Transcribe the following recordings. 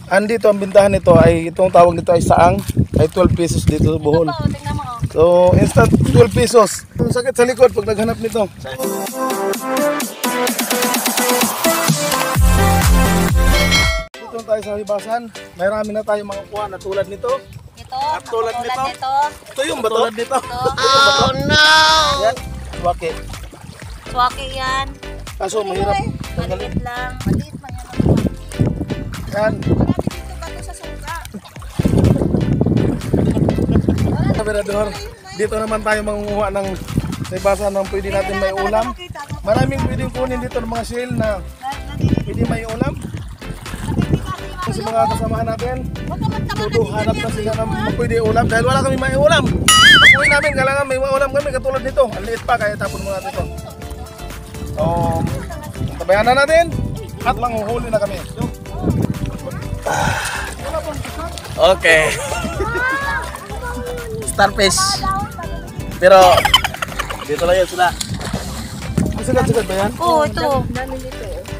Andito ang bintahan nito ay itong tawag nito ay saang, ay 12 pesos dito sa Bohol. Tingnan mo. So instant 12 pesos. Ang sakit sa likod pag naghanap nito. Dito tayo sa hibasan. Marami na tayong mga kuha na tulad nito. Ito, At tulad nito. nito. Ito yung ba tulad nito? Oh no! Yan, waki. Swaki yan. Kaso mahirap. Maliit lang. Maliit man Yan. yan. Marami dito ba ito sa sungka? Kaberador, dito naman tayo mangunguha ng hibasan ng pwede natin may ulam. Maraming pwedeng kunin dito ng mga shell na pwede may ulam. Kasi mga kasamahan natin, hanap na sila ng pwede ulam dahil wala kami may ulam. Pag-uwi namin, kailangan may ulam kami katulad nito. Ang liit pa, kaya tapon mo natin ito. So, tabayan na natin at manghuhuli na kami. Okay. Starfish. Pero dito lang yan sila. Sikat-sikat ba yan? Oo, ito.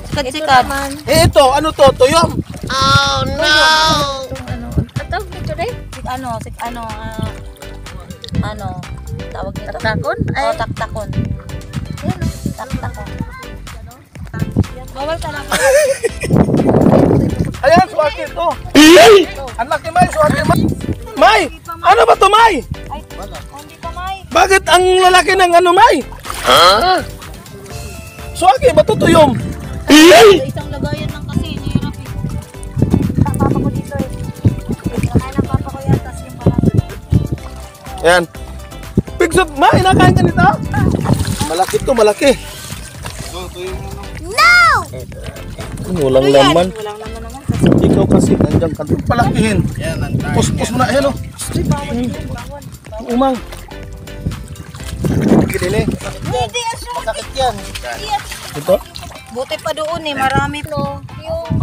Sikat-sikat. Ito, ano to? Tuyom? Oh no! Atawag nito rin? Ano, tawag nito? Taktakon? Oo, taktakon. Taktakon. Bawal ka lang. Ayan, suwaki ito. Ang laki, May, suwaki, May. May! Ano ba ito, May? Ay, hindi pa may. Bakit ang lalaki ng ano, May? Huh? Suwaki, ba ito tuyom? Isang lagayan lang kasi, nahirap eh. Papa ko dito eh. Nakain ng papa ko yan, tas yung palagi. Ayan. Pigsot, May, nakain ka nito? Malaki ito, malaki. Walang laman. Walang naman naman. Ikaw kasi, nandiyan ka. Palakihin. Puspos mo na, hello. Umang. Gini. Hindi, Masakit yan. asya. Ito? Buti pa doon eh, marami no. Yung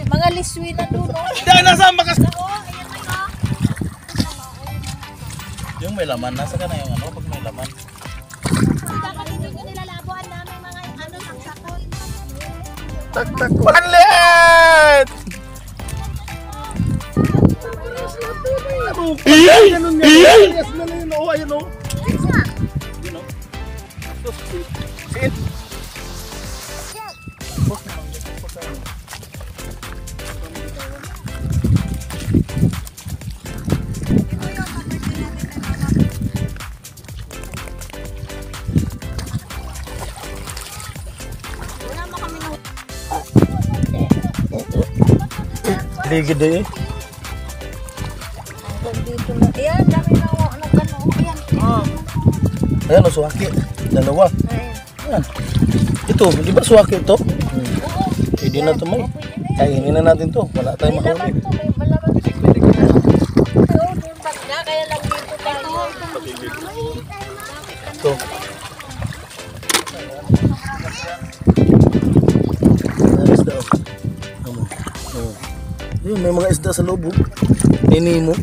mga liswi na doon. No? Dahil nasa makas. Yung may laman, nasa ka na yung ano pag may laman. Tak. Panlit! Ganun nga. Yes na yun. Oo, ayun o. Sin. Ligid eh. Dito na. Ayan, dami na nagano. Ayan. Ayan o, suwaki. Dalawa. Ayan. Ito, di ba suwaki ito? Pwede na ito, May. Kainin na natin ito. Wala tayong makahuli. Kaya lang dito tayo. Ito. Isda o. Ayun, may mga isda sa loob o. Nini mo.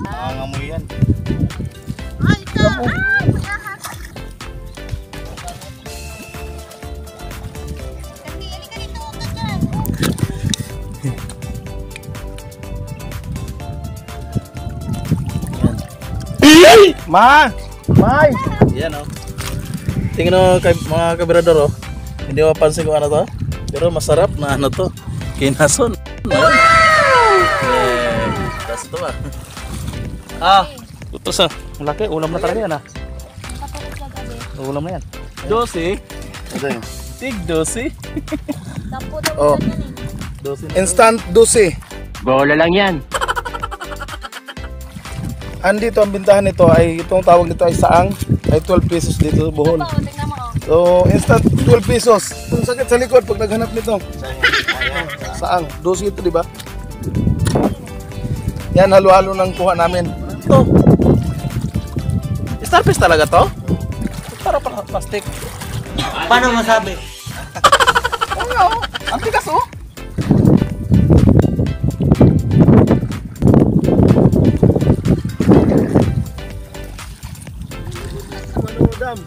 Nangangamoy yan. Ma! May! Yan oh. Tingnan mo kay mga kaberador oh. Hindi mapansin kung ano to. Pero masarap na ano to. Kinason. Tas ito ba? Ito sa malaki. Ulam na talaga yan ah. Ulam na yan. 12. Tig 12. Oh. 12. Instant 12. Bola lang yan. Andito ang bintahan nito ay itong tawag nito ay saang, ay 12 pesos dito sa Bohol. Tingnan mo. So instant 12 pesos. Ang sakit sa likod pag naghanap nito. Saang, 12 ito, di ba? Yan, halo-halo ng kuha namin. Ito. Starfish talaga to? Para plastic. Paano masabi? Ano? Ang tigas oh. Manudam.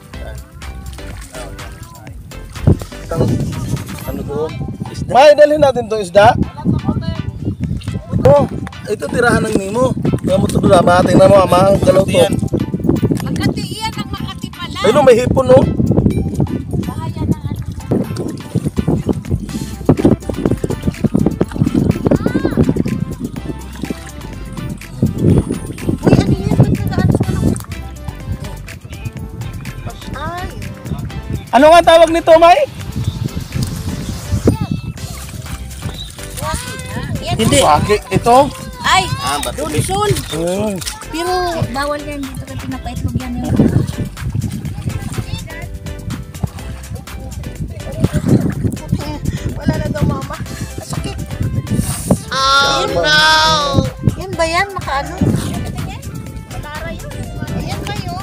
Ano doon? Isda. May dalhin natin to isda. Oh, ito tirahan ng Nemo. Kaya mo ito ba? Tingnan mo, amang galaw to. Makati yan ang Makati pala. Ayun, may hipon no. Bahaya ng ano. Uy, ano yan? Ba't nag-ano ka lang? Ay. Ano nga tawag nito, May? Yan. Hindi. Waki, ito. Ay, bato. dulsul. Mm. Pero bawal yan dito kasi pinapaitlog yan yung wala na daw mama. Sakit. Oh no! Yan ba yan? Makaano? Matara yun. Ayan kayo.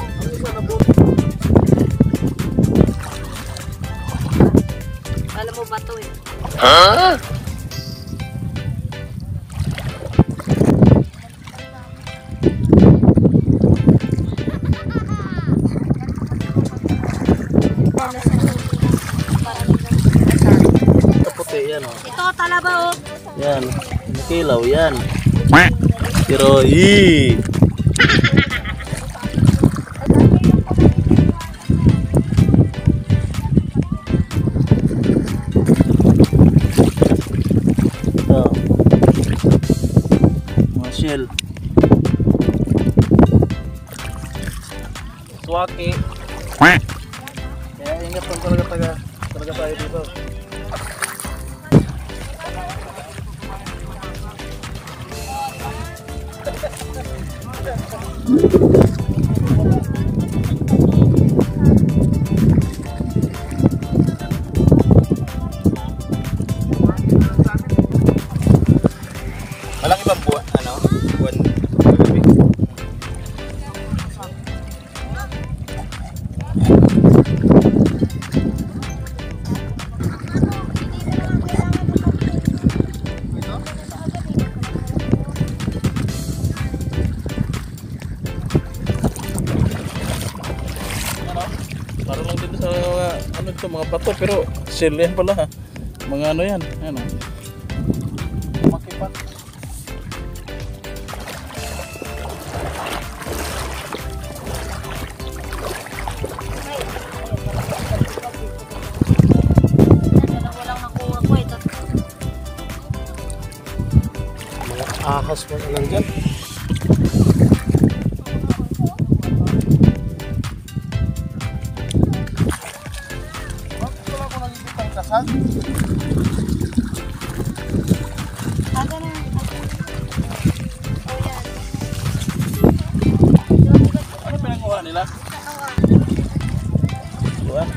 Alam mo ba ito eh? Ito puti yan oh. Ito talaba oh. Yan. Kilaw yan. Pero ito. Mga shell. Swaki. Kaya ingat lang talaga tayo dito. Walang ibang buwan, ano? Buwan. Para lang dito sa ano ito, mga bato pero shell yan pala ha. Mga ano yan, ano. Makipat. Walang nakuha ko ito. Mga ahas mo na lang dyan. Bakit wala ko nalipit ang kasal? Aga na. Ano pinanguha nila? Buwan.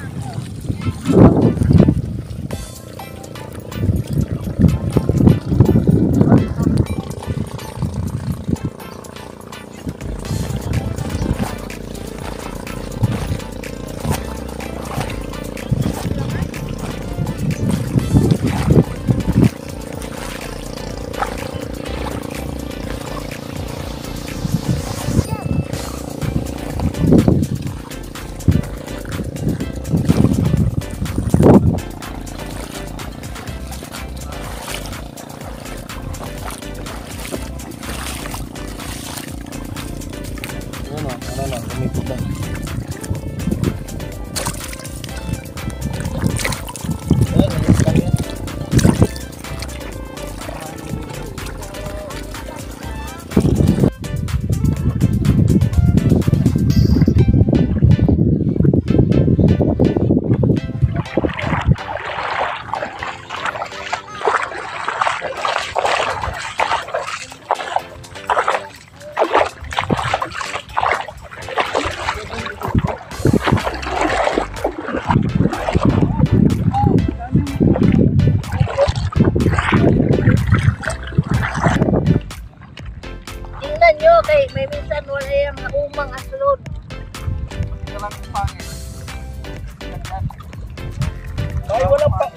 May walang pa.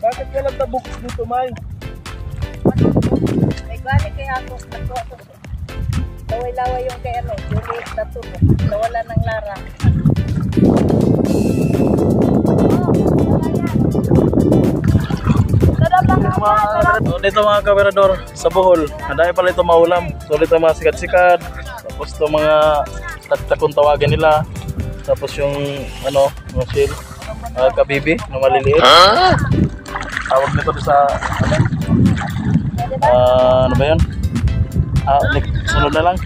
Bakit walang tabok dito, May? May balik kay ako. Laway-laway yung kay ano. Juliet Tato. Nawala ng Lara. So, dito mga kaberador sa Bohol, dahil pala ito maulam. So dito mga sikat-sikat, tapos ito mga takong tawagan nila, tapos yung ano, mga shell, kabibi na maliliit. Tawag nito sa ano ba yun? Sunod na lang.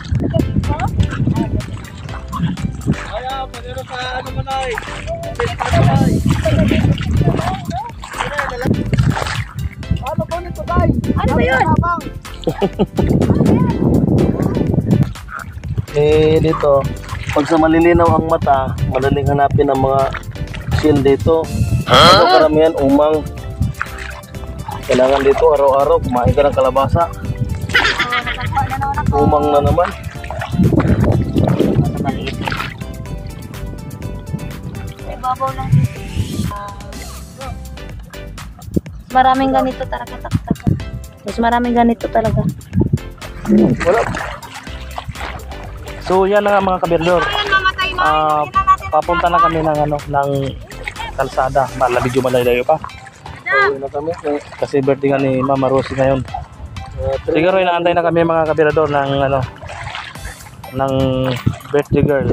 Ano ba yun? Dito, pag sa malilinaw ang mata, madaling hanapin ang mga shell dito. Ito karamihan umang. Kailangan dito araw-araw kumain ka ng kalabasa. Umang na naman. May babaw lang. Maraming ganito talaga. Mas maraming ganito talaga. Wala. So yan na nga mga kaberador. Papunta na kami ng ano ng kalsada. Medyo malayo pa. Pauwi na kami kasi birthday nga ni Mama Rosie ngayon. Siguro inaantay na kami mga kaberador ng ano ng birthday girl.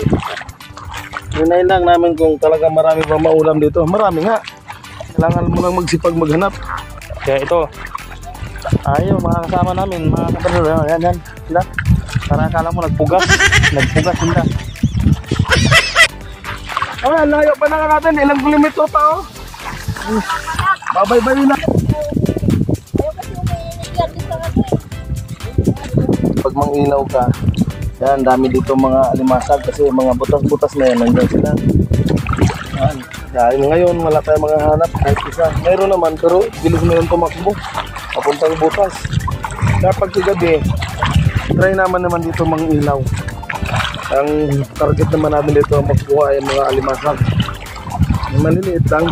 Hinahin lang namin kung talaga marami pa maulam dito. Marami nga. Kailangan mo lang magsipag maghanap. Kaya ito. Ayo mga kasama namin, mga kaberador. Yan sila. Para akala mo nagpugas sila. Layo pa na nga natin. Ilang kilometro pa oh. Babay-bay na. Pag mangilaw ka, yan, dami dito mga alimasag kasi mga butas-butas na yan, nandiyan sila. Yan. Dahil ngayon, wala tayong mga hanap kahit isa. Meron naman, pero bilis mo yung tumakbo. Papuntang butas. Kapag gabi, try naman dito mangilaw. Ang target naman namin dito magkuha ay mga alimasag. Maliliit lang.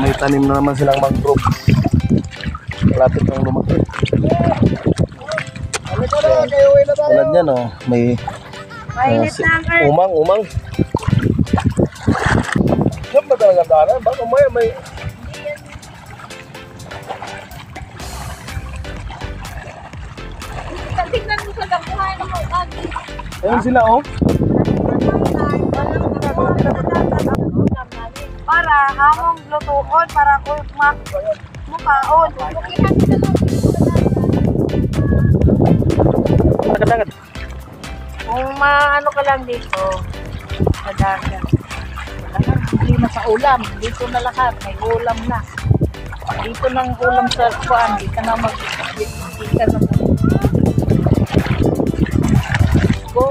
May tanim na naman silang mangrove. Malapit ng lumaki. Tulad niyan oh, may umang. Diyan ba talaga daanan? Baka may Tingnan mo sa dakuhan ng mga kagi. ayun sila oh. Para hamong lutuon, para ko mukhaon. Dagat. Kung maano ka lang dito, sa dagat. Hindi na sa ulam, dito na lahat, may ulam na. Dito nang ulam sa kuan, di ka na go.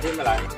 Hindi malayo.